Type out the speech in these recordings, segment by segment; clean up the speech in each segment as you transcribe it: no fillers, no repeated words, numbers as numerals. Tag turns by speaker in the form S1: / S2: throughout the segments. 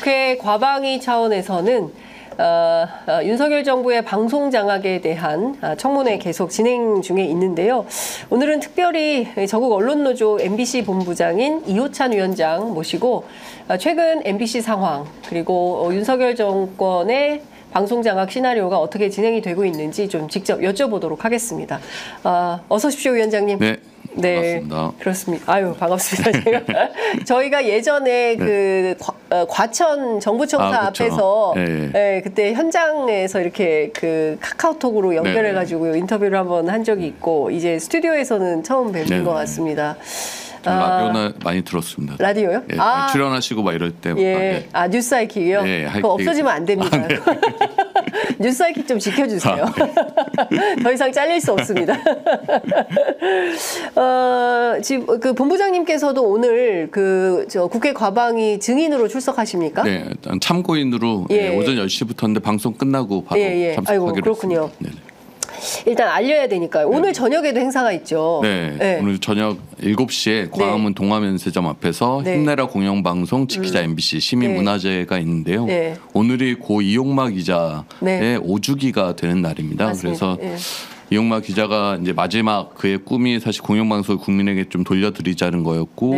S1: 국회 과방위 차원에서는 윤석열 정부의 방송 장악에 대한 청문회 계속 진행 중에 있는데요. 오늘은 특별히 전국 언론노조 MBC 본부장인 이호찬 위원장 모시고 최근 MBC 상황 그리고 윤석열 정권의 방송 장악 시나리오가 어떻게 진행이 되고 있는지 좀 직접 여쭤보도록 하겠습니다. 어서 오십시오, 위원장님.
S2: 네. 반갑습니다.
S1: 그렇습니다. 아유, 반갑습니다. 저희가 예전에 그 과천 정부청사 앞에서 네, 그때 현장에서 이렇게 그 카카오톡으로 연결해가지고 인터뷰를 한번 한 적이 있고 이제 스튜디오에서는 처음 뵙는 것 같습니다.
S2: 라디오는 많이 들었습니다.
S1: 라디오요?
S2: 예, 출연하시고 막 이럴 때.
S1: 뉴스 하이킥이요? 그거 없어지면 안 됩니다. 네. 뉴스 하이킥 좀 지켜주세요. 더 이상 잘릴 수 없습니다. 지금 그 본부장님께서도 오늘 저 국회 과방위 증인으로 출석하십니까?
S2: 네, 일단 참고인으로 오전 10시부터인데 방송 끝나고 바로 참석하기로
S1: 아이고, 그렇군요.
S2: 했습니다.
S1: 일단 알려야 되니까요. 오늘 저녁에도 행사가 있죠.
S2: 네. 오늘 저녁 7시에 광화문 동화면세점 앞에서 힘내라 공영방송 지키자 MBC 시민문화제가 있는데요. 오늘이 고 이용마 기자의 5주기가 되는 날입니다.
S1: 맞습니다.
S2: 그래서 이용마 기자가 이제 마지막 그의 꿈이 사실 공영방송을 국민에게 좀 돌려드리자는 거였고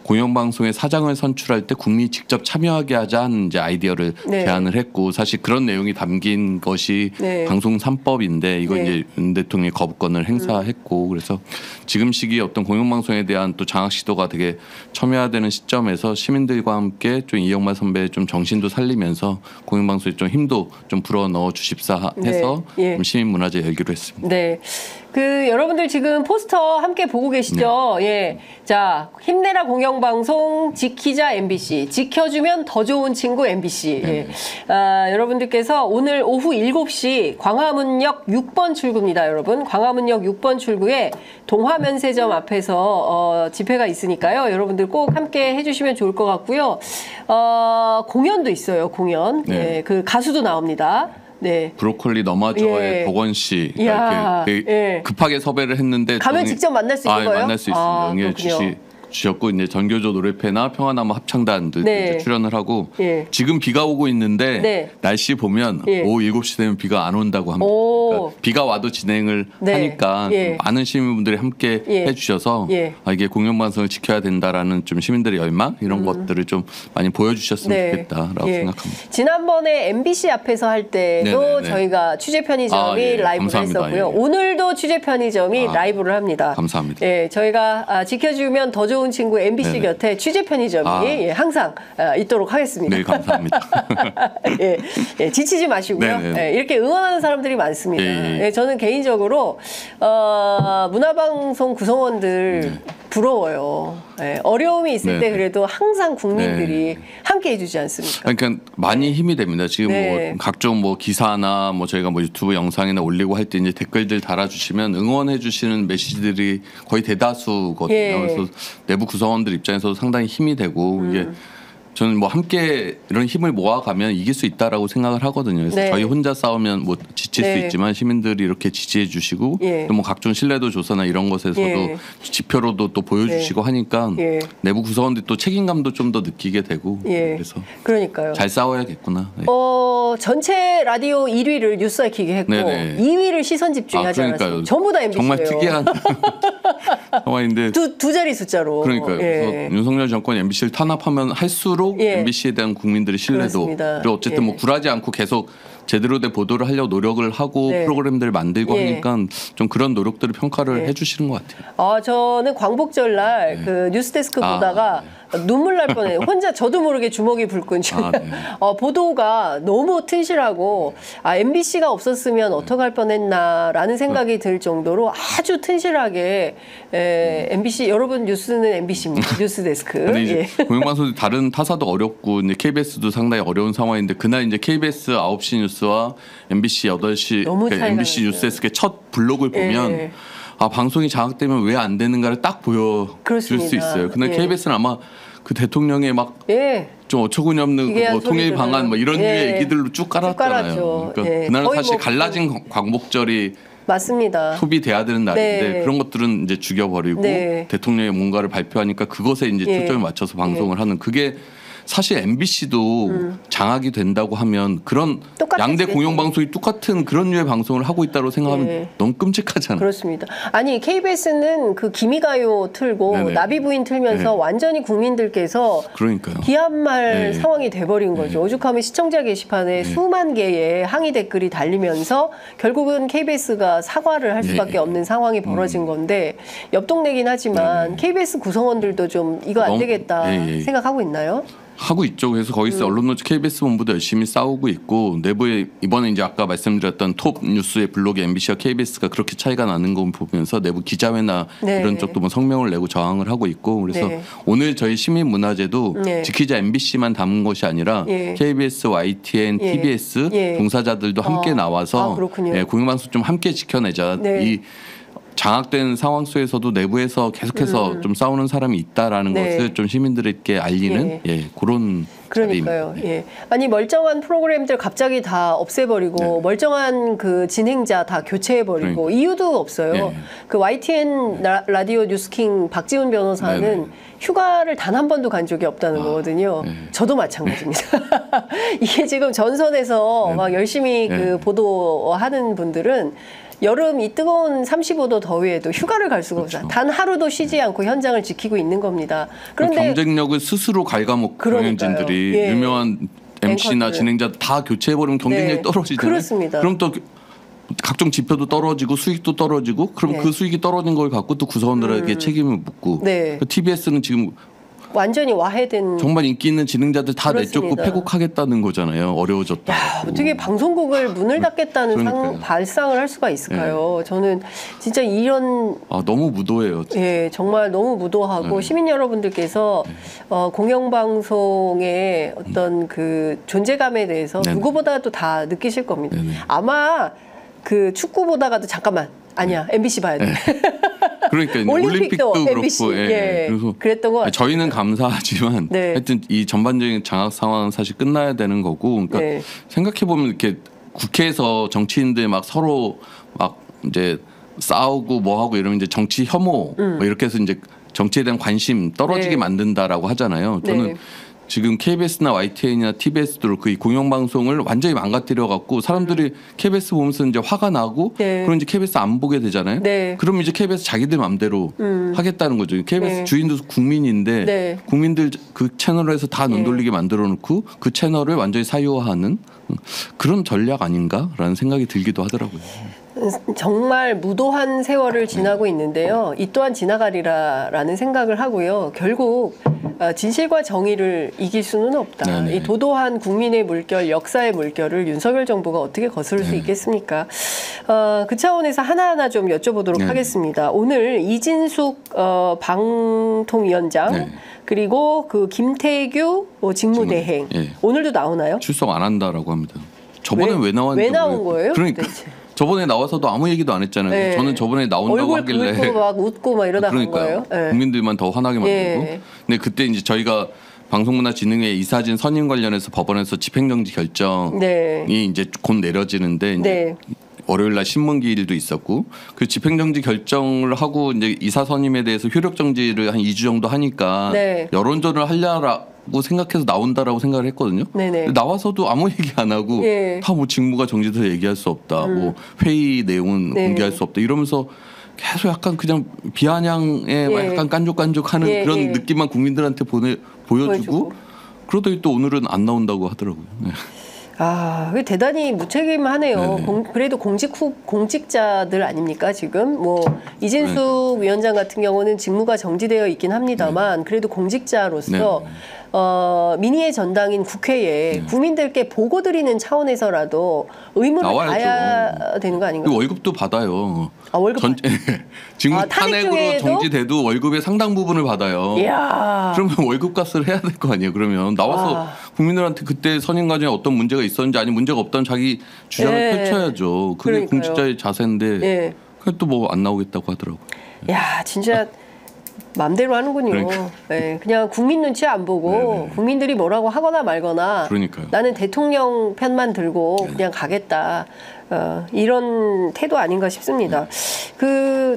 S2: 공영방송의 사장을 선출할 때 국민이 직접 참여하게 하자는 이제 아이디어를 제안을 했고 사실 그런 내용이 담긴 것이 방송 3법인데 이거 이제 윤 대통령이 거부권을 행사했고 그래서 지금 시기에 어떤 공영방송에 대한 또 장악 시도가 되게 첨예화되는 시점에서 시민들과 함께 좀 이용마 선배의 좀 정신도 살리면서 공영방송에 좀 힘도 좀 불어 넣어 주십사 해서 좀 시민문화제 열기로 했습니다.
S1: 네. 여러분들 지금 포스터 함께 보고 계시죠? 자, 힘내라 공영방송, 지키자 MBC, 지켜주면 더 좋은 친구 MBC. 여러분들께서 오늘 오후 7시 광화문역 6번 출구입니다, 여러분. 광화문역 6번 출구에 동화면세점 앞에서 집회가 있으니까요. 여러분들 꼭 함께 해주시면 좋을 것 같고요. 공연도 있어요, 공연. 그 가수도 나옵니다.
S2: 브로콜리 너마저의 덕원 씨 이렇게 급하게 섭외를 했는데
S1: 가면 직접 만날 수 있는 거예요?
S2: 만날 수 있습니다. 응해 주셨고 이제 전교조 노래패나 평화나무 합창단들 이제 출연을 하고 지금 비가 오고 있는데 날씨 보면 오후 7시 되면 비가 안 온다고 합니다. 그러니까 비가 와도 진행을 하니까 많은 시민분들이 함께 해주셔서 이게 공영방송을 지켜야 된다라는 좀 시민들의 열망 이런 것들을 좀 많이 보여주셨으면 좋겠다라고 생각합니다.
S1: 지난번에 MBC 앞에서 할 때도 저희가 취재 편의점이 라이브를 했었고요. 오늘도 취재 편의점이 라이브를 합니다.
S2: 감사합니다.
S1: 저희가 지켜주면 더 좋은 친구 MBC 곁에 취재 편의점이 항상 있도록 하겠습니다.
S2: 네, 감사합니다.
S1: 지치지 마시고요. 이렇게 응원하는 사람들이 많습니다. 저는 개인적으로 문화방송 구성원들 부러워요. 어려움이 있을 때 그래도 항상 국민들이 함께 해주지 않습니까?
S2: 그러니까 많이 힘이 됩니다. 지금 뭐 각종 뭐 기사나 뭐 저희가 뭐 유튜브 영상이나 올리고 할 때 이제 댓글들 달아주시면 응원해주시는 메시지들이 거의 대다수거든요. 그래서 내부 구성원들 입장에서도 상당히 힘이 되고 이게 저는 뭐 함께 이런 힘을 모아가면 이길 수 있다라고 생각을 하거든요. 그래서 저희 혼자 싸우면 뭐 지칠 수 있지만 시민들이 이렇게 지지해 주시고 또 뭐 각종 신뢰도 조사나 이런 것에서도 지표로도 또 보여주시고 하니까 내부 구성원들이 또 책임감도 좀 더 느끼게 되고 그래서
S1: 그러니까요.
S2: 잘 싸워야겠구나.
S1: 전체 라디오 1위를 뉴스하이킥이 했고 2위를 시선 집중하지 않았어요. 전부 다 MBC예요.
S2: 정말 특이한 상황인데
S1: 두 자리 숫자로.
S2: 그러니까요. 그래서 윤석열 정권이 MBC를 탄압하면 할수록 MBC에 대한 국민들의 신뢰도 그리고 어쨌든 뭐 굴하지 않고 계속 제대로 된 보도를 하려고 노력을 하고 프로그램들을 만들고 하니까 좀 그런 노력들을 평가를 해주시는 것 같아요.
S1: 저는 광복절 날 그 뉴스데스크 보다가 눈물 날 뻔해요. 혼자 저도 모르게 주먹이 불끈. 보도가 너무 튼실하고 MBC가 없었으면 어떡할 뻔했나라는 생각이 들 정도로 아주 튼실하게 MBC 여러분 뉴스는 MBC입니다. 뉴스데스크.
S2: 근데 이제 공영방송 다른 타사도 어렵고 이제 KBS도 상당히 어려운 상황인데 그날 이제 KBS 9시 뉴스와 MBC 8시 그러니까 MBC 뉴스데스크의 첫 블록을 보면 방송이 장악되면 왜 안 되는가를 딱 보여줄 수 있어요. 근데 KBS는 아마 그 대통령의 막 좀 어처구니없는 뭐 통일 방안 뭐 이런 류의 얘기들로 쭉 깔았잖아요. 그러니까 그날은 사실 갈라진 광복절이
S1: 맞습니다.
S2: 소비돼야 되는 날인데 그런 것들은 이제 죽여버리고 대통령이 뭔가를 발표하니까 그것에 이제 초점을 맞춰서 방송을 하는 그게 사실 MBC도 장악이 된다고 하면 그런 양대 공영방송이 똑같은 그런 류의 방송을 하고 있다고 생각하면 너무 끔찍하잖아요.
S1: 그렇습니다. 아니 KBS는 그 기미가요 틀고 나비부인 틀면서 완전히 국민들께서
S2: 그러니까요.
S1: 기합말 상황이 돼버린 거죠. 오죽하면 시청자 게시판에 수만 개의 항의 댓글이 달리면서 결국은 KBS가 사과를 할 수밖에 없는 상황이 벌어진 건데 옆동네긴 하지만 KBS 구성원들도 좀 이거 안 되겠다 생각하고 있나요?
S2: 하고 있죠. 그래서 거기서 언론노조 KBS 본부도 열심히 싸우고 있고 내부에 이번에 이제 아까 말씀드렸던 톱 뉴스의 블록의 MBC와 KBS가 그렇게 차이가 나는 거 보면서 내부 기자회나 이런 쪽도 뭐 성명을 내고 저항을 하고 있고 그래서 오늘 저희 시민문화제도 지키자 MBC만 담은 것이 아니라 KBS, YTN, TBS 종사자들도 함께 나와서 공영방송 좀 함께 지켜내자. 이 장악된 상황 속에서도 내부에서 계속해서 좀 싸우는 사람이 있다라는 것을 좀 시민들에게 알리는 그런
S1: 그러니까요. 아니 멀쩡한 프로그램들 갑자기 다 없애버리고 멀쩡한 그 진행자 다 교체해버리고 이유도 없어요. 그 YTN 라디오 뉴스킹 박지훈 변호사는 휴가를 단 한 번도 간 적이 없다는 거거든요. 저도 마찬가지입니다. 이게 지금 전선에서 막 열심히 그 보도하는 분들은 여름 이 뜨거운 35도 더위에도 휴가를 갈 수가 없어요. 단 하루도 쉬지 않고 현장을 지키고 있는 겁니다. 그런데
S2: 경쟁력을 스스로 갉아먹고 경영진들이 유명한 MC나 앵커들. 진행자 다 교체해버리면 경쟁력이 떨어지잖아요.
S1: 그렇습니다.
S2: 그럼 또 각종 지표도 떨어지고 수익도 떨어지고 그럼 그 수익이 떨어진 걸 갖고 또 구성원들에게 책임을 묻고 TBS는 지금
S1: 완전히 와해된
S2: 정말 인기 있는 진행자들 다 내쫓고 폐국하겠다는 거잖아요. 어려워졌다.
S1: 어떻게 방송국을 문을 닫겠다는 발상을 할 수가 있을까요? 저는 진짜 이런
S2: 너무 무도해요.
S1: 정말 너무 무도하고 시민 여러분들께서 공영방송의 어떤 그 존재감에 대해서 누구보다도 다 느끼실 겁니다. 아마 그 축구 보다가도 잠깐만 아니야 MBC 봐야 돼.
S2: 그러니까 올림픽도
S1: MBC.
S2: 그렇고
S1: 그래서 그랬던 것 같아요.
S2: 저희는 감사하지만 하여튼 이 전반적인 장악 상황은 사실 끝나야 되는 거고 그러니까 생각해 보면 이렇게 국회에서 정치인들 막 서로 막 이제 싸우고 뭐 하고 이러면 이제 정치 혐오 뭐 이렇게 해서 이제 정치에 대한 관심 떨어지게 만든다라고 하잖아요. 저는 지금 KBS나 YTN이나 TBS도 그렇고 이 공영방송을 완전히 망가뜨려 갖고 사람들이 KBS 보면서 이제 화가 나고 그럼 이제 KBS 안 보게 되잖아요. 그럼 이제 KBS 자기들 맘대로 하겠다는 거죠. KBS 주인도 국민인데 국민들 그 채널에서 다 눈 돌리게 만들어 놓고 그 채널을 완전히 사유화하는 그런 전략 아닌가라는 생각이 들기도 하더라고요.
S1: 정말 무도한 세월을 지나고 있는데요. 이 또한 지나가리라라는 생각을 하고요. 결국 진실과 정의를 이길 수는 없다. 이 도도한 국민의 물결, 역사의 물결을 윤석열 정부가 어떻게 거스를 수 있겠습니까? 그 차원에서 하나하나 좀 여쭤보도록 하겠습니다. 오늘 이진숙 방통위원장 그리고 그 김태규 직무대행 오늘도 나오나요?
S2: 출석 안 한다라고 합니다. 저번에 왜 나왔는지
S1: 왜 나온 거예요?
S2: 그러니까. 저번에 나와서도 아무 얘기도 안 했잖아요. 저는 저번에 나온다고 하길래
S1: 얼굴 붉고 막 웃고 막 이러다 간 거예요.
S2: 국민들만 더 화나게 만들고. 근데 그때 이제 저희가 방송문화진흥회 이사진 선임 관련해서 법원에서 집행정지 결정이 이제 곧 내려지는데 이제 월요일 날 신문기일도 있었고 그 집행정지 결정을 하고 이제 이사 선임에 대해서 효력정지를 한 2주 정도 하니까 여론전을 하려고 생각해서 나온다라고 생각을 했거든요. 근데 나와서도 아무 얘기 안 하고 다 뭐 직무가 정지돼서 얘기할 수 없다. 뭐 회의 내용은 공개할 수 없다. 이러면서 계속 약간 그냥 비아냥에 약간 깐족깐족하는 그런 느낌만 국민들한테 보여주고 그러더니 또 오늘은 안 나온다고 하더라고요.
S1: 대단히 무책임하네요. 그래도 공직자들 아닙니까 지금? 뭐 이진숙 위원장 같은 경우는 직무가 정지되어 있긴 합니다만 그래도 공직자로서 민의의 전당인 국회에 국민들께 보고드리는 차원에서라도 의무를 다해야 되는 거 아닌가요?
S2: 월급도 받아요.
S1: 월급
S2: 직무 탄핵으로 정지돼도 월급의 상당 부분을 받아요. 그러면 월급값을 해야 될 거 아니에요. 그러면 나와서 국민들한테 그때 선임 과정에 어떤 문제가 있었는지 아니 문제가 없다는 자기 주장을 펼쳐야죠. 그게 공직자의 자세인데 그게 또 뭐 안 나오겠다고 하더라고요.
S1: 진짜 맘대로 하는군요.
S2: 그러니까.
S1: 네, 그냥 국민 눈치 안 보고
S2: 네네.
S1: 국민들이 뭐라고 하거나 말거나
S2: 그러니까요.
S1: 나는 대통령 편만 들고
S2: 네네.
S1: 그냥 가겠다. 이런 태도 아닌가 싶습니다.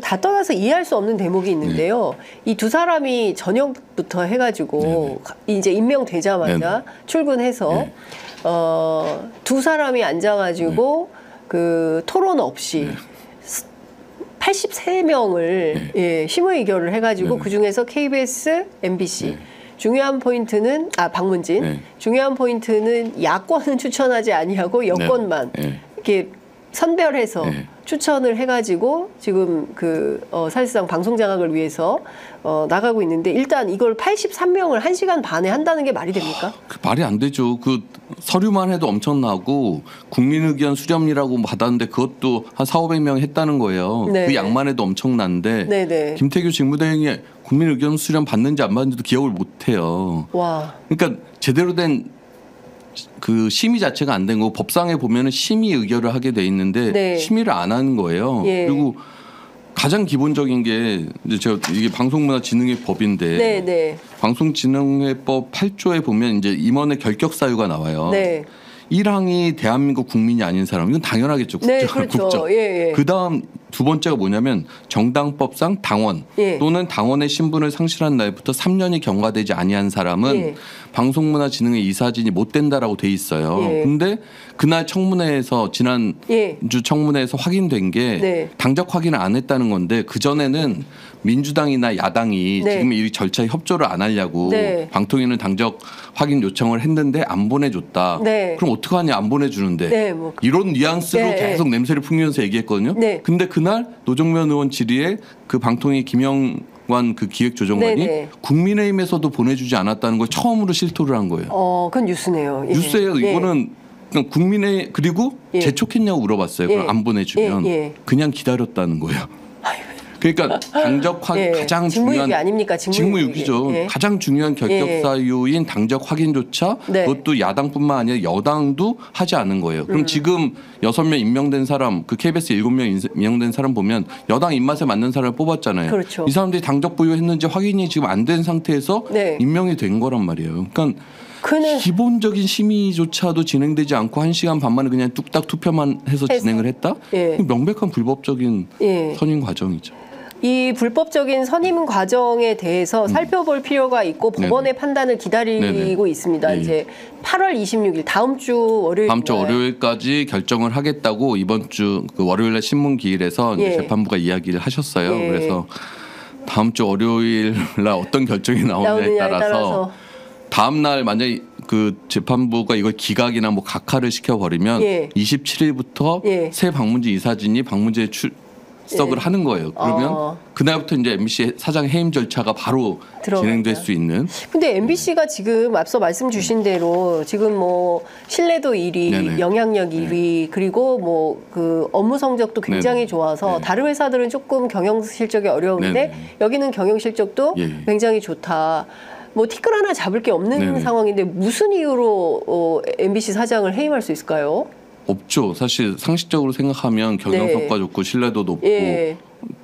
S1: 다 떠나서 이해할 수 없는 대목이 있는데요. 이 두 사람이 저녁부터 해가지고 이제 임명되자마자
S2: 네네.
S1: 출근해서 두 사람이 앉아가지고 그 토론 없이 83명을 예, 심의 의결을 해가지고 그 중에서 KBS, MBC 중요한 포인트는 박문진 중요한 포인트는 야권은 추천하지 아니하고 여권만 이렇게 선별해서 추천을 해가지고 지금 사실상 방송 장악을 위해서 나가고 있는데 일단 이걸 83명을 1시간 반에 한다는 게 말이 됩니까?
S2: 말이 안 되죠. 그 서류만 해도 엄청나고 국민 의견 수렴이라고 받았는데 그것도 한 400~500명 했다는 거예요.
S1: 네.
S2: 그 양만 해도 엄청난데
S1: 네네.
S2: 김태규 직무대행이 국민 의견 수렴 받는지 안 받는지도 기억을 못 해요.
S1: 와.
S2: 그러니까 제대로 된 그 심의 자체가 안 된 거고 법상에 보면은 심의 의결을 하게 돼 있는데
S1: 네.
S2: 심의를 안 하는 거예요.
S1: 예.
S2: 그리고 가장 기본적인 게 이제 제가 이게 방송문화진흥의 법인데
S1: 네네.
S2: 방송진흥회법 8조에 보면 이제 임원의 결격 사유가 나와요.
S1: 네.
S2: 1항이 대한민국 국민이 아닌 사람 이건 당연하겠죠. 국적.
S1: 네, 그렇죠.
S2: 국적.
S1: 예, 예.
S2: 그다음 두 번째가 뭐냐면 정당법상 당원
S1: 예.
S2: 또는 당원의 신분을 상실한 날부터 3년이 경과되지 아니한 사람은
S1: 예.
S2: 방송문화진흥회 이사진이 못 된다라고 돼 있어요.
S1: 예.
S2: 근데 그날 청문회에서 지난
S1: 예.
S2: 주 청문회에서 확인된 게
S1: 네.
S2: 당적 확인을 안 했다는 건데 그 전에는 민주당이나 야당이
S1: 네.
S2: 지금 이 절차에 협조를 안 하려고
S1: 네.
S2: 방통위는 당적 확인 요청을 했는데 안 보내줬다.
S1: 네.
S2: 그럼 어떡하냐 안 보내주는데
S1: 네, 뭐.
S2: 이런 뉘앙스로
S1: 네,
S2: 계속 냄새를 풍기면서 얘기했거든요.
S1: 네.
S2: 근데 그날 노정면 의원 질의에 그 방통위 김영관 그 기획조정관이
S1: 네, 네.
S2: 국민의힘에서도 보내주지 않았다는 걸 처음으로 실토를 한 거예요.
S1: 그건 뉴스네요. 예.
S2: 뉴스예요.
S1: 예.
S2: 이거는 그냥 국민의 그리고
S1: 예.
S2: 재촉했냐고 물어봤어요. 그럼
S1: 예.
S2: 안 보내주면
S1: 예, 예.
S2: 그냥 기다렸다는 거예요. 그러니까 당적 확인
S1: 예.
S2: 가장
S1: 직무유기
S2: 중요한
S1: 아닙니까?
S2: 직무유기죠.
S1: 예.
S2: 가장 중요한 결격
S1: 예.
S2: 사유인 당적 확인조차
S1: 네.
S2: 그것도 야당뿐만 아니라 여당도 하지 않은 거예요. 그럼 지금 6명 임명된 사람 그 KBS 7명 임명된 사람 보면 여당 입맛에 맞는 사람을 뽑았잖아요.
S1: 그렇죠.
S2: 이 사람들이 당적 보유했는지 확인이 지금 안 된 상태에서
S1: 네.
S2: 임명이 된 거란 말이에요. 그러니까
S1: 그는
S2: 기본적인 심의조차도 진행되지 않고 1시간 반 만에 그냥 뚝딱 투표만 해서 진행을 했다?
S1: 예.
S2: 명백한 불법적인
S1: 예.
S2: 선임 과정이죠.
S1: 이 불법적인 선임 과정에 대해서 살펴볼 필요가 있고 법원의 판단을 기다리고
S2: 네네.
S1: 있습니다.
S2: 예.
S1: 이제 8월 26일 다음 주 월요일
S2: 다음 주 월요일까지 결정을 하겠다고 이번 주 그 월요일날 신문기일에서 이제
S1: 예.
S2: 재판부가 이야기를 하셨어요.
S1: 예.
S2: 그래서 다음 주 월요일날 어떤 결정이 나오느냐에 따라서 다음 날 만약에 그 재판부가 이걸 기각이나 뭐 각하를 시켜버리면
S1: 예.
S2: 27일부터
S1: 예.
S2: 새 방문지 이사진이 방문지에 출석을 하는 거예요. 그러면 그날부터 이제 MBC 사장 해임 절차가 바로 진행될 수 있는.
S1: 근데 MBC가 지금 앞서 말씀 주신 대로 지금 뭐 신뢰도 1위,
S2: 네네.
S1: 영향력 2위, 그리고 뭐 그 업무 성적도 굉장히
S2: 네네.
S1: 좋아서
S2: 네네.
S1: 다른 회사들은 조금 경영 실적이 어려운데
S2: 네네.
S1: 여기는 경영 실적도
S2: 예.
S1: 굉장히 좋다. 뭐 티끌 하나 잡을 게 없는
S2: 네네.
S1: 상황인데 무슨 이유로 MBC 사장을 해임할 수 있을까요?
S2: 없죠. 사실 상식적으로 생각하면 경영
S1: 네.
S2: 성과 좋고 신뢰도 높고
S1: 예.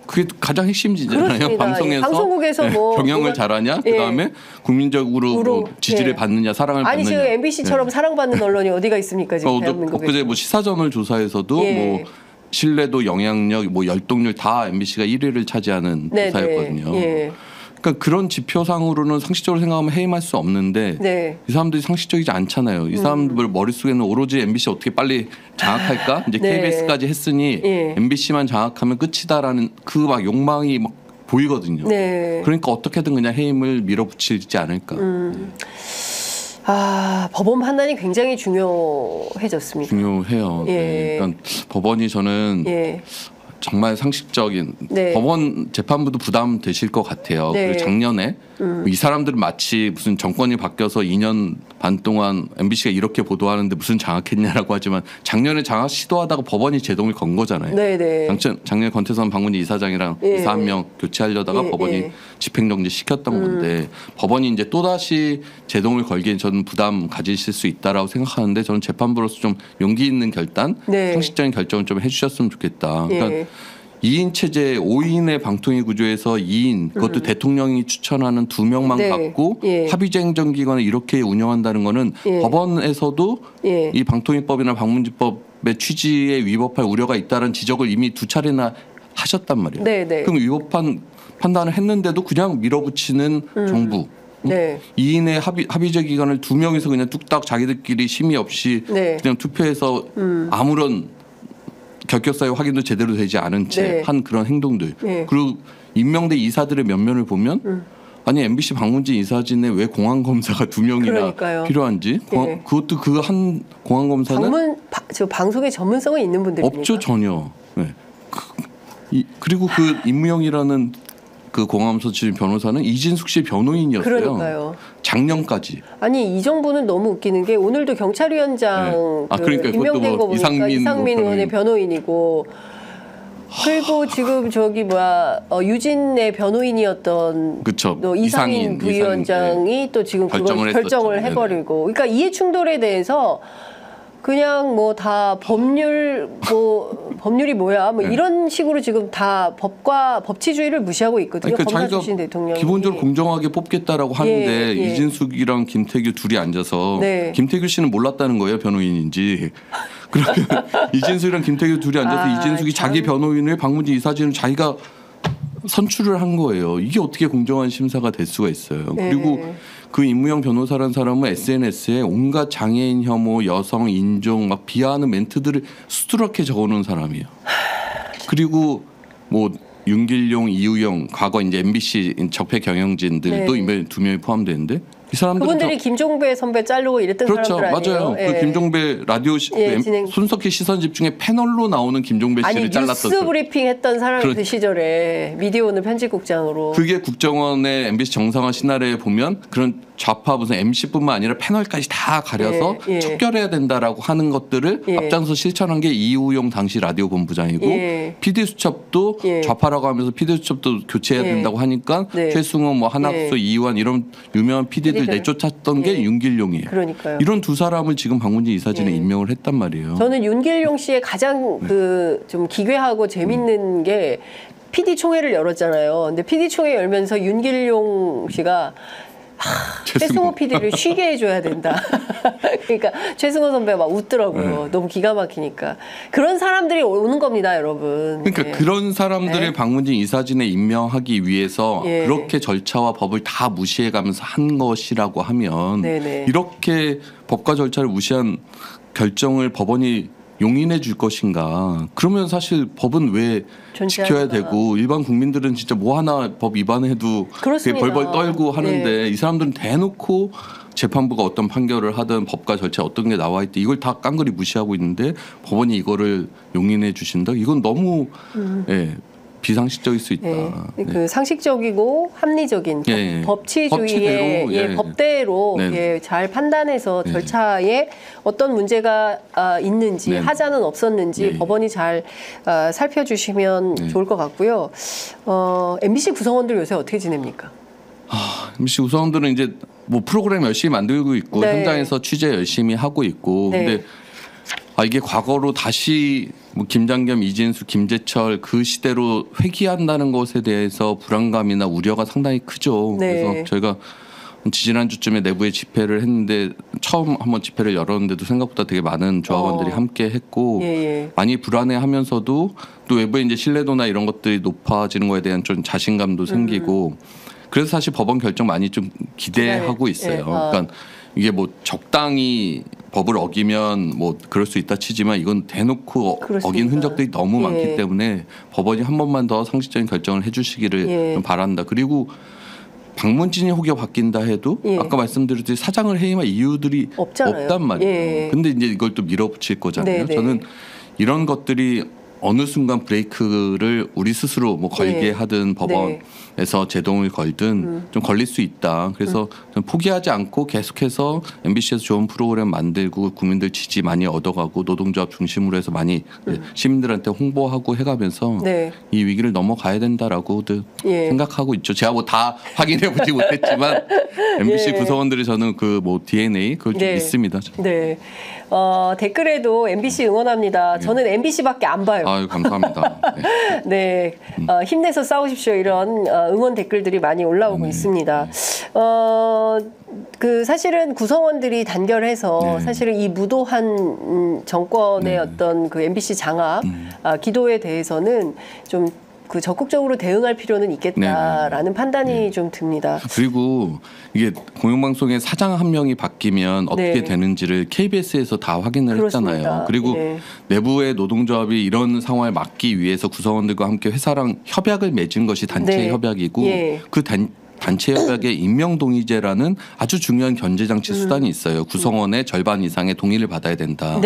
S2: 그게 가장 핵심이잖아요.
S1: 그렇습니다.
S2: 방송에서,
S1: 예. 방송국에서 뭐
S2: 경영을
S1: 뭐가-
S2: 잘하냐,
S1: 예.
S2: 그다음에 국민적으로 뭐 지지를
S1: 예.
S2: 받느냐, 사랑을
S1: 아니
S2: 받느냐.
S1: 지금 MBC처럼 사랑받는 언론이 어디가 있습니까 지금 대한민국에?
S2: 엊그제 뭐 시사저널 조사에서도
S1: 예.
S2: 뭐 신뢰도, 영향력, 뭐 열동률 다 MBC가 1위를 차지하는
S1: 네네.
S2: 조사였거든요.
S1: 예.
S2: 그러니까 그런 지표상으로는 상식적으로 생각하면 해임할 수 없는데
S1: 네.
S2: 이 사람들이 상식적이지 않잖아요. 이 사람들 머릿속에는 오로지 MBC 어떻게 빨리 장악할까? 이제
S1: 네.
S2: KBS까지 했으니
S1: 예.
S2: MBC만 장악하면 끝이다라는 그 막 욕망이 막 보이거든요.
S1: 네.
S2: 그러니까 어떻게든 그냥 해임을 밀어붙이지 않을까.
S1: 법원 판단이 굉장히 중요해졌습니다.
S2: 중요해요.
S1: 예.
S2: 네. 그러니까 법원이 저는
S1: 예.
S2: 정말 상식적인
S1: 네.
S2: 법원 재판부도 부담되실 것 같아요.
S1: 네.
S2: 그리고 작년에 이 사람들은 마치 무슨 정권이 바뀌어서 2년 반 동안 MBC가 이렇게 보도하는데 무슨 장악했냐라고 하지만 작년에 장악 시도하다가 법원이 제동을 건 거잖아요.
S1: 네네.
S2: 작년에 권태선 방문지 이사장이랑
S1: 예.
S2: 이사 한 명 교체하려다가
S1: 예,
S2: 법원이
S1: 예.
S2: 집행정지 시켰던 건데 법원이 이제 또다시 제동을 걸기엔 저는 부담 가지실 수 있다라고 생각하는데 저는 재판부로서 좀 용기 있는 결단,
S1: 네.
S2: 상식적인 결정을 좀 해주셨으면 좋겠다. 그러니까
S1: 예.
S2: 2인 체제 5인의 방통위 구조에서 2인 그것도 대통령이 추천하는 2명만
S1: 네.
S2: 갖고
S1: 예.
S2: 합의제 행정기관을 이렇게 운영한다는 거는
S1: 예.
S2: 법원에서도
S1: 예.
S2: 이 방통위법이나 방문지법의 취지에 위법할 우려가 있다는 지적을 이미 2차례나 하셨단 말이에요.
S1: 네, 네.
S2: 그럼 위법한 판단을 했는데도 그냥 밀어붙이는 정부.
S1: 네.
S2: 2인의 합의제 기관을 2명이서 그냥 뚝딱 자기들끼리 심의 없이
S1: 네.
S2: 그냥 투표해서 아무런 결격사유 확인도 제대로 되지 않은 채 한
S1: 네.
S2: 그런 행동들.
S1: 네.
S2: 그리고 임명된 이사들의 면면을 보면 아니 MBC 방문진 이사진에 왜 공안검사가 2명이나
S1: 그러니까요.
S2: 필요한지
S1: 네.
S2: 그것도 그 한 공안검사는
S1: 저 방송에 전문성이 있는 분들입니까?
S2: 없죠 전혀. 네. 그리고 그 임무영이라는 그 공안검사 출신 변호사는 이진숙 씨 변호인이었어요.
S1: 그러니까요.
S2: 작년까지.
S1: 아니 이 정부는 너무 웃기는 게 오늘도 경찰위원장
S2: 네. 아, 그러니까
S1: 임명된
S2: 그것도
S1: 거 보니까 이상민 의원의 변호인이고 그리고 지금 저기 유진의 변호인이었던
S2: 그쵸.
S1: 또 이상민 부위원장이 또 지금 그걸 결정을 해버리고 그러니까 이해 충돌에 대해서 그냥 뭐 다 법률이 뭐야 뭐
S2: 네.
S1: 이런 식으로 지금 다 법치주의를 무시하고 있거든요.
S2: 그러니까
S1: 검사
S2: 자기가
S1: 출신 대통령이
S2: 기본적으로 공정하게 뽑겠다라고 하는데
S1: 예.
S2: 이진숙이랑 김태규 둘이 앉아서
S1: 네.
S2: 김태규 씨는 몰랐다는 거예요 변호인인지. 그러면 이진숙이랑 김태규 둘이 앉아서 이진숙이
S1: 참.
S2: 자기 변호인을 방문진 이사진을 자기가 선출을 한 거예요. 이게 어떻게 공정한 심사가 될 수가 있어요.
S1: 네.
S2: 그리고 그 임무영 변호사라는 사람은 SNS에 온갖 장애인 혐오, 여성, 인종 막 비하하는 멘트들을 수두룩하게 적어놓은 사람이에요. 그리고 뭐 윤길용, 이우영, 과거 이제 MBC 적폐 경영진들도
S1: 네.
S2: 이번에 2명이 포함되는데 이 사람들은
S1: 그분들이 김종배 선배 자르고 이랬던
S2: 그렇죠,
S1: 사람들 아니에요?
S2: 맞아요. 그 김종배 라디오 손석희 시선 집중에 패널로 나오는 김종배 씨를
S1: 아니
S2: 잘랐었어요.
S1: 뉴스 브리핑 했던 사람이
S2: 그렇죠.
S1: 그 시절에 미디어오늘 편집국장으로
S2: 그게 국정원의 MBC 정상화 시나리오에 보면 그런 좌파 무슨 MC뿐만 아니라 패널까지 다 가려서
S1: 예, 예.
S2: 척결해야 된다라고 하는 것들을
S1: 예.
S2: 앞장서 실천한 게 이우용 당시 라디오 본부장이고
S1: 예.
S2: PD수첩도
S1: 예.
S2: 좌파라고 하면서 PD수첩도 교체해야
S1: 예.
S2: 된다고 하니까
S1: 네.
S2: 최승호, 뭐 한학수,
S1: 예.
S2: 이완 이런 유명한 PD들
S1: PD들.
S2: 내쫓았던 게
S1: 예.
S2: 윤길용이에요.
S1: 그러니까요.
S2: 이런 두 사람을 지금 방문진 이사진에
S1: 예.
S2: 임명을 했단 말이에요.
S1: 저는 윤길용 씨의 가장 그 좀 기괴하고 재밌는 게 PD 총회를 열었잖아요. 근데 PD 총회 열면서 윤길용 씨가 최승호 PD를 쉬게 해줘야 된다. 그러니까 최승호 선배가 막 웃더라고요.
S2: 네.
S1: 너무 기가 막히니까. 그런 사람들이 오는 겁니다, 여러분.
S2: 그러니까
S1: 예.
S2: 그런 사람들을
S1: 네.
S2: 방문진 이사진에 임명하기 위해서
S1: 예.
S2: 그렇게 절차와 법을 다 무시해가면서 한 것이라고 하면
S1: 네네.
S2: 이렇게 법과 절차를 무시한 결정을 법원이 용인해 줄 것인가. 그러면 사실 법은 왜 지켜야 되고 일반 국민들은 진짜 뭐 하나 법 위반해도
S1: 그렇습니다.
S2: 벌벌 떨고 하는데
S1: 네.
S2: 이 사람들은 대놓고 재판부가 어떤 판결을 하든 법과 절차 어떤 게 나와 있대 이걸 다 깡그리 무시하고 있는데 법원이 이거를 용인해 주신다. 이건 너무 예, 비상식적일 수 있다.
S1: 네.
S2: 네.
S1: 그 상식적이고 합리적인
S2: 예.
S1: 법치주의의
S2: 법치대로,
S1: 예, 법대로
S2: 네.
S1: 예, 잘 판단해서
S2: 네.
S1: 절차에 어떤 문제가 있는지
S2: 네.
S1: 하자는 없었는지
S2: 네.
S1: 법원이 잘 살펴주시면
S2: 네.
S1: 좋을 것 같고요. MBC 구성원들 요새 어떻게 지냅니까?
S2: MBC 구성원들은 이제 뭐 프로그램 열심히 만들고 있고
S1: 네.
S2: 현장에서 취재 열심히 하고 있고
S1: 네.
S2: 근데 이게 과거로 다시 뭐 김장겸, 이진수, 김재철 그 시대로 회귀한다는 것에 대해서 불안감이나 우려가 상당히 크죠.
S1: 네.
S2: 그래서 저희가 지난주쯤에 내부에 집회를 했는데 처음 한번 집회를 열었는데도 생각보다 되게 많은 조합원들이 함께 했고
S1: 예.
S2: 많이 불안해하면서도 또 외부에 이제 신뢰도나 이런 것들이 높아지는 거에 대한 좀 자신감도 생기고 그래서 사실 법원 결정 많이 좀 기대하고 있어요.
S1: 예.
S2: 그러니까 이게 뭐 적당히 법을 어기면 뭐 그럴 수 있다 치지만 이건 대놓고
S1: 그렇습니다.
S2: 어긴 흔적들이 너무
S1: 예.
S2: 많기 때문에 법원이 한 번만 더 상식적인 결정을 해주시기를
S1: 예.
S2: 좀 바란다. 그리고 방문진이 혹여 바뀐다 해도
S1: 예.
S2: 아까 말씀드렸듯이 사장을 해임할 이유들이
S1: 없잖아요.
S2: 없단 말이에요.
S1: 예.
S2: 근데 이제 이걸 또 밀어붙일 거잖아요.
S1: 네네.
S2: 저는 이런 것들이 어느 순간 브레이크를 우리 스스로 뭐 걸게
S1: 네.
S2: 하든 법원에 에서 제동을 걸든 좀 걸릴 수 있다. 그래서 좀 포기하지 않고 계속해서 MBC에서 좋은 프로그램 만들고 국민들 지지 많이 얻어가고 노동조합 중심으로 해서 많이 시민들한테 홍보하고 해가면서
S1: 네.
S2: 이 위기를 넘어가야 된다라고들 생각하고 있죠. 제가 뭐 다 확인해보지 못했지만 MBC 구성원들이 저는 그 뭐 DNA 그걸 좀 믿습니다.
S1: 네. 댓글에도 MBC 응원합니다. 저는 MBC밖에 안 봐요.
S2: 아유, 감사합니다.
S1: 네. 힘내서 싸우십시오. 이런 응원 댓글들이 많이 올라오고 있습니다. 그 사실은 구성원들이 단결해서 사실은 이 무도한 정권의 어떤 그 MBC 장악 기도에 대해서는 좀 그 적극적으로 대응할 필요는 있겠다라는 판단이 좀 듭니다.
S2: 그리고 이게 공영방송의 사장 한 명이 바뀌면 어떻게 되는지를 KBS에서 다 확인을
S1: 그렇습니다.
S2: 했잖아요. 그리고 내부의 노동조합이 이런 상황을 막기 위해서 구성원들과 함께 회사랑 협약을 맺은 것이 단체 협약이고 그 단체 협약에 임명동의제라는 아주 중요한 견제장치 수단이 있어요. 구성원의 절반 이상의 동의를 받아야 된다.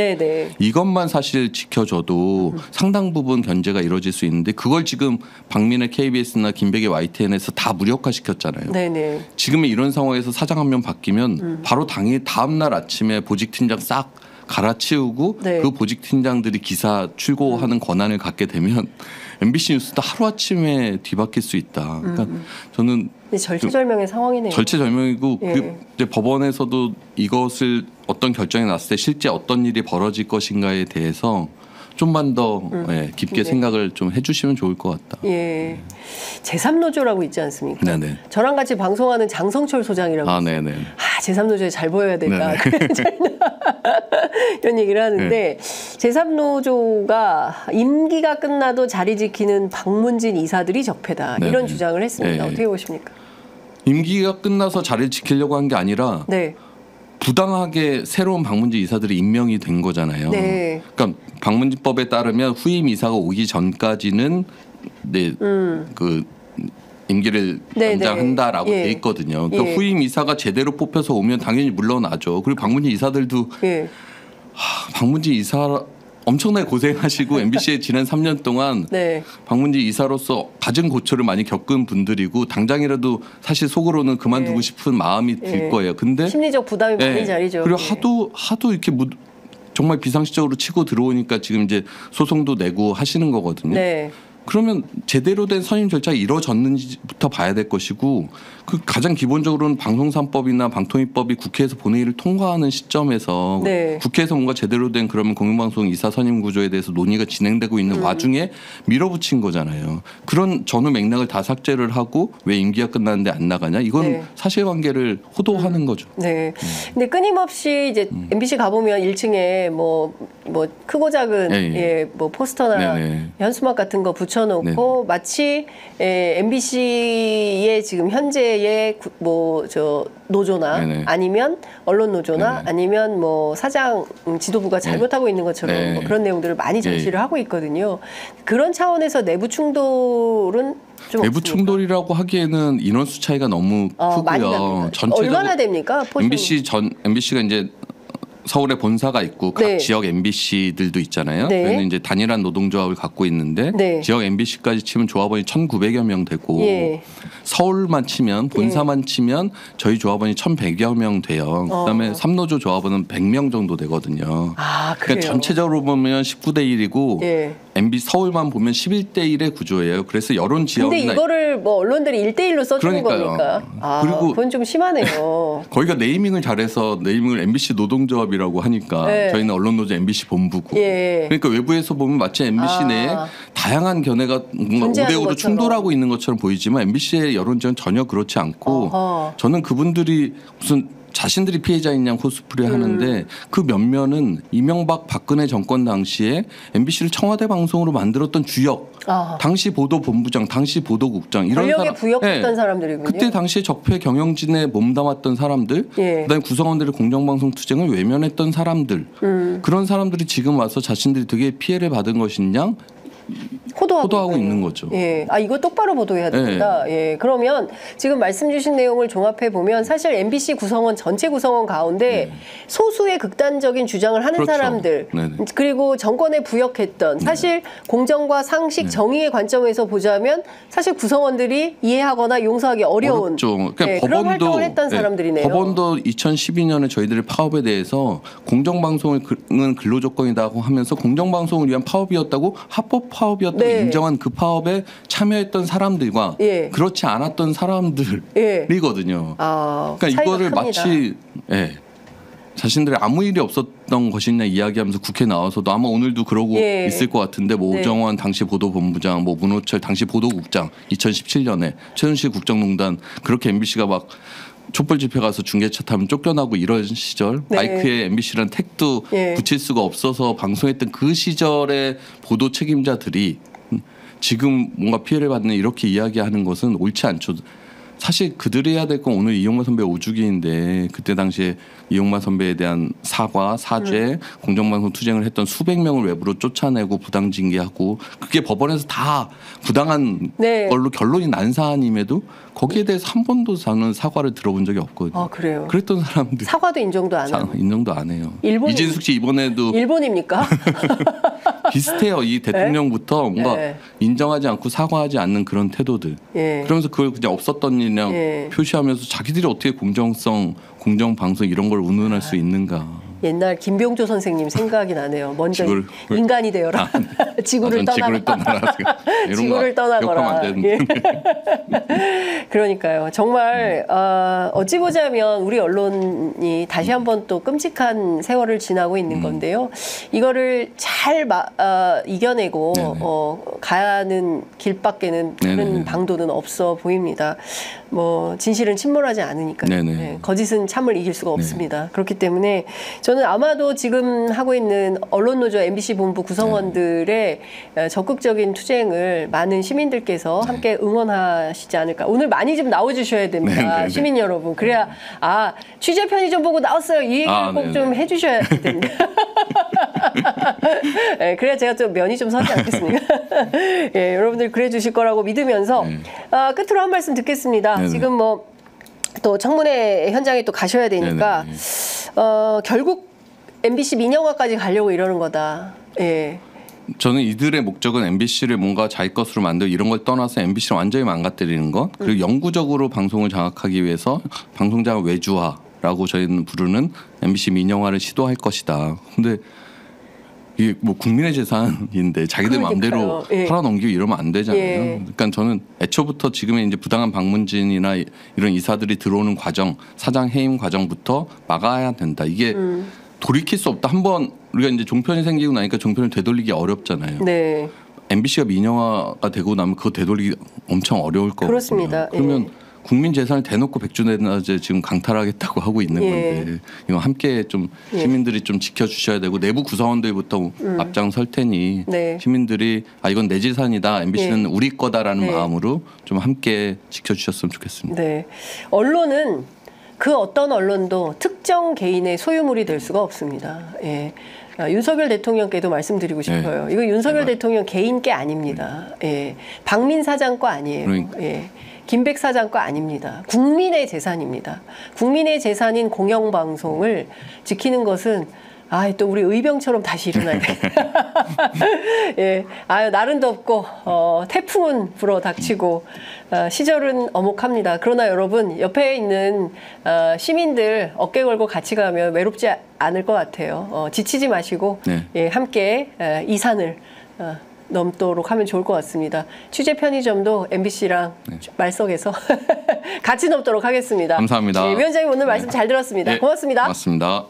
S2: 이것만 사실 지켜줘도 상당 부분 견제가 이루어질 수 있는데 그걸 지금 박민의 KBS나 김백의 YTN에서 다 무력화시켰잖아요. 지금 이런 상황에서 사장 한 명 바뀌면 바로 다음 날 아침에 보직팀장 싹 갈아치우고 그 보직팀장들이 기사 출고하는 권한을 갖게 되면 MBC 뉴스도 하루아침에 뒤바뀔 수 있다. 그러니까 저는
S1: 절체절명의 상황이네요.
S2: 절체절명이고 이제 법원에서도 이것을 어떤 결정이 났을 때 실제 어떤 일이 벌어질 것인가에 대해서 좀만 더 깊게 생각을 좀 해주시면 좋을 것 같다.
S1: 제3노조라고 있지 않습니까? 저랑 같이 방송하는 장성철 소장이라고. 제3노조에 잘 보여야 된다. 이런 얘기를 하는데 제3노조가 임기가 끝나도 자리 지키는 박문진 이사들이 적폐다. 이런 주장을 했습니다. 어떻게 보십니까?
S2: 임기가 끝나서 자리를 지키려고 한 게 아니라 부당하게 새로운 박문진 이사들이 임명이 된 거잖아요. 그러니까 박문진법에 따르면 후임 이사가 오기 전까지는 그 임기를 연장한다라고 돼 있거든요. 그러니까 후임 이사가 제대로 뽑혀서 오면 당연히 물러나죠. 그리고 박문진 이사들도 박문진 이사 엄청나게 고생하시고 MBC에 지난 3년 동안 박문진 이사로서 갖은 고초를 많이 겪은 분들이고 당장이라도 사실 속으로는 그만두고 싶은 마음이 들 거예요. 근데
S1: 심리적 부담이 많이 자리죠.
S2: 그리고 하도 이렇게 정말 비상식적으로 치고 들어오니까 지금 이제 소송도 내고 하시는 거거든요. 그러면 제대로 된 선임 절차가 이루어졌는지부터 봐야 될 것이고 그 가장 기본적으로는 방송사법이나 방통위법이 국회에서 본회의를 통과하는 시점에서 국회에서 뭔가 제대로 된 그러면 공영방송 이사 선임 구조에 대해서 논의가 진행되고 있는 와중에 밀어붙인 거잖아요. 그런 전후 맥락을 다 삭제를 하고 왜 임기가 끝났는데 안 나가냐? 이건 사실관계를 호도하는 거죠.
S1: 근데 끊임없이 이제 MBC 가보면 1층에 뭐 크고 작은 뭐 포스터나 현수막 같은 거 붙여놓고 마치 MBC의 지금 현재의 뭐 노조나 아니면 언론 노조나 아니면 뭐 사장 지도부가 잘못하고 있는 것처럼 뭐 그런 내용들을 많이 제시를 하고 있거든요. 그런 차원에서 내부 충돌은 좀
S2: 내부
S1: 없습니까?
S2: 충돌이라고 하기에는 인원수 차이가 너무 크고요.
S1: 얼마나 됩니까?
S2: MBC가 이제 서울에 본사가 있고 각 지역 MBC들도 있잖아요. 저희는 이제 단일한 노동조합을 갖고 있는데 지역 MBC까지 치면 조합원이 1,900여 명 되고 서울만 치면 본사만 치면 저희 조합원이 1,100여 명 돼요. 그다음에 3노조 조합원은 100명 정도 되거든요. 그러니까 전체적으로 보면 19대 1이고 MBC 서울만 보면 11대 1의 구조예요. 그래서 여론 지역이나
S1: 근데 이거를 뭐 언론들이 1대1로 써주는 겁니까? 그리고 그건 좀 심하네요.
S2: 거기가 네이밍을 잘해서 네이밍을 MBC 노동조합이라고 하니까 저희는 언론노조 MBC 본부고 그러니까 외부에서 보면 마치 MBC 내에 다양한 견해가 뭔가 5대5로 충돌하고 있는 것처럼 보이지만 MBC의 여론 지역은 전혀 그렇지 않고 저는 그분들이 무슨 자신들이 피해자인 양 코스프레 하는데 그 면면은 이명박 박근혜 정권 당시에 MBC를 청와대 방송으로 만들었던 주역, 당시 보도본부장, 당시 보도국장 이런
S1: 권력에 부역했던 사람들이군요.
S2: 그때 당시에 적폐 경영진에 몸담았던 사람들, 그다음에 구성원들의 공정방송 투쟁을 외면했던 사람들, 그런 사람들이 지금 와서 자신들이 되게 피해를 받은 것인 양 호도하고 있는 거죠.
S1: 예, 이거 똑바로 보도해야 됩니다. 예, 그러면 지금 말씀 주신 내용을 종합해 보면 사실 MBC 구성원 전체 구성원 가운데 소수의 극단적인 주장을 하는
S2: 그렇죠.
S1: 사람들 그리고 정권에 부역했던 사실 공정과 상식, 정의의 관점에서 보자면 사실 구성원들이 이해하거나 용서하기 어려운
S2: 어렵죠. 그러니까
S1: 그런 활동을 했던 사람들이네요.
S2: 법원도 2012년에 저희들의 파업에 대해서 공정방송은 근로조건이라고 하면서 공정방송을 위한 파업이었다고 합법 파업이었다고 인정한 그 파업에 참여했던 사람들과 그렇지 않았던 사람들이거든요. 그러니까 이거를 큽니다. 마치 자신들의 아무 일이 없었던 것이냐 이야기하면서 국회 나와서도 아마 오늘도 그러고 있을 것 같은데 뭐 오정원 당시 보도본부장, 뭐 문호철 당시 보도국장 2017년에 최순실 국정농단 그렇게 MBC가 막 촛불 집회 가서 중계차 타면 쫓겨나고 이런 시절 마이크에 MBC란 택도 붙일 수가 없어서 방송했던 그 시절의 보도 책임자들이 지금 뭔가 피해를 받는 이렇게 이야기하는 것은 옳지 않죠. 사실 그들이 해야 될 건 오늘 이용마 선배 5주기인데 그때 당시에 이용마 선배에 대한 사과, 사죄, 공정방송 투쟁을 했던 수백 명을 외부로 쫓아내고 부당징계하고 그게 법원에서 다 부당한 걸로 결론이 난 사안임에도 거기에 대해서 한 번도 저는 사과를 들어본 적이 없거든요.
S1: 아, 그래요?
S2: 그랬던 사람들
S1: 사과도 인정도 안 해요?
S2: 인정도 안 해요. 이진숙 씨 이번에도
S1: 일본입니까?
S2: 비슷해요. 이 대통령부터 뭔가 인정하지 않고 사과하지 않는 그런 태도들. 그러면서 그걸 그냥 없었던 일이랑 표시하면서 자기들이 어떻게 공정성, 공정방송 이런 걸 운운할 수 있는가.
S1: 옛날 김병조 선생님 생각이 나네요. 먼저 인간이 되어라. 지구를 떠나라. 지구를 떠나거라. 그러니까요. 정말 어찌 보자면 우리 언론이 다시 한번 또 끔찍한 세월을 지나고 있는 건데요. 이거를 잘 이겨내고 가는 길밖에는 다른 방도는 없어 보입니다. 뭐 진실은 침몰하지 않으니까요. 거짓은 참을 이길 수가 없습니다. 그렇기 때문에 저는 아마도 지금 하고 있는 언론노조 MBC 본부 구성원들의 적극적인 투쟁을 많은 시민들께서 함께 응원하시지 않을까. 오늘 많이 좀 나와주셔야 됩니다. 시민 여러분. 그래야 취재 편의점 보고 나왔어요. 이 얘기를 꼭 좀 해주셔야 됩니다. 그래야 제가 좀 면이 좀 서지 않겠습니까? 여러분들 그래 주실 거라고 믿으면서 끝으로 한 말씀 듣겠습니다. 지금 뭐 또 청문회 현장에 또 가셔야 되니까 결국 MBC 민영화까지 가려고 이러는 거다.
S2: 저는 이들의 목적은 MBC를 뭔가 자기 것으로 만들고 이런 걸 떠나서 MBC를 완전히 망가뜨리는 것 그리고 영구적으로 방송을 장악하기 위해서 방송장악 외주화라고 저희는 부르는 MBC 민영화를 시도할 것이다. 근데 이게 뭐 국민의 재산인데 자기들 마음대로 팔아넘기고 이러면 안 되잖아요. 그러니까 저는 애초부터 지금의 이제 부당한 방문진이나 이런 이사들이 들어오는 과정, 사장 해임 과정부터 막아야 된다. 이게 돌이킬 수 없다. 한번 우리가 이제 종편이 생기고 나니까 종편을 되돌리기 어렵잖아요. MBC가 민영화가 되고 나면 그거 되돌리기 엄청 어려울 거거든요.
S1: 그렇습니다.
S2: 그러면 국민 재산을 대놓고 백주대낮에 지금 강탈하겠다고 하고 있는 건데 이거 함께 좀 시민들이 좀 지켜주셔야 되고 내부 구성원들부터 앞장설 테니 시민들이 이건 내 재산이다. MBC는 우리 거다라는 마음으로 좀 함께 지켜주셨으면 좋겠습니다.
S1: 언론은 그 어떤 언론도 특정 개인의 소유물이 될 수가 없습니다. 윤석열 대통령께도 말씀드리고 싶어요. 이거 윤석열 대통령 개인 게 아닙니다. 박민 사장 거 아니에요. 김백 사장 거 아닙니다. 국민의 재산입니다. 국민의 재산인 공영방송을 지키는 것은 또 우리 의병처럼 다시 일어나야 돼. 날은 덥고 태풍은 불어 닥치고 시절은 엄혹합니다. 그러나 여러분 옆에 있는 시민들 어깨 걸고 같이 가면 외롭지 않을 것 같아요. 지치지 마시고 함께 이 산을 넘도록 하면 좋을 것 같습니다. 취재 편의점도 MBC랑 말석에서 같이 넘도록 하겠습니다.
S2: 감사합니다.
S1: 위원장님 오늘 말씀 잘 들었습니다. 고맙습니다.
S2: 고맙습니다.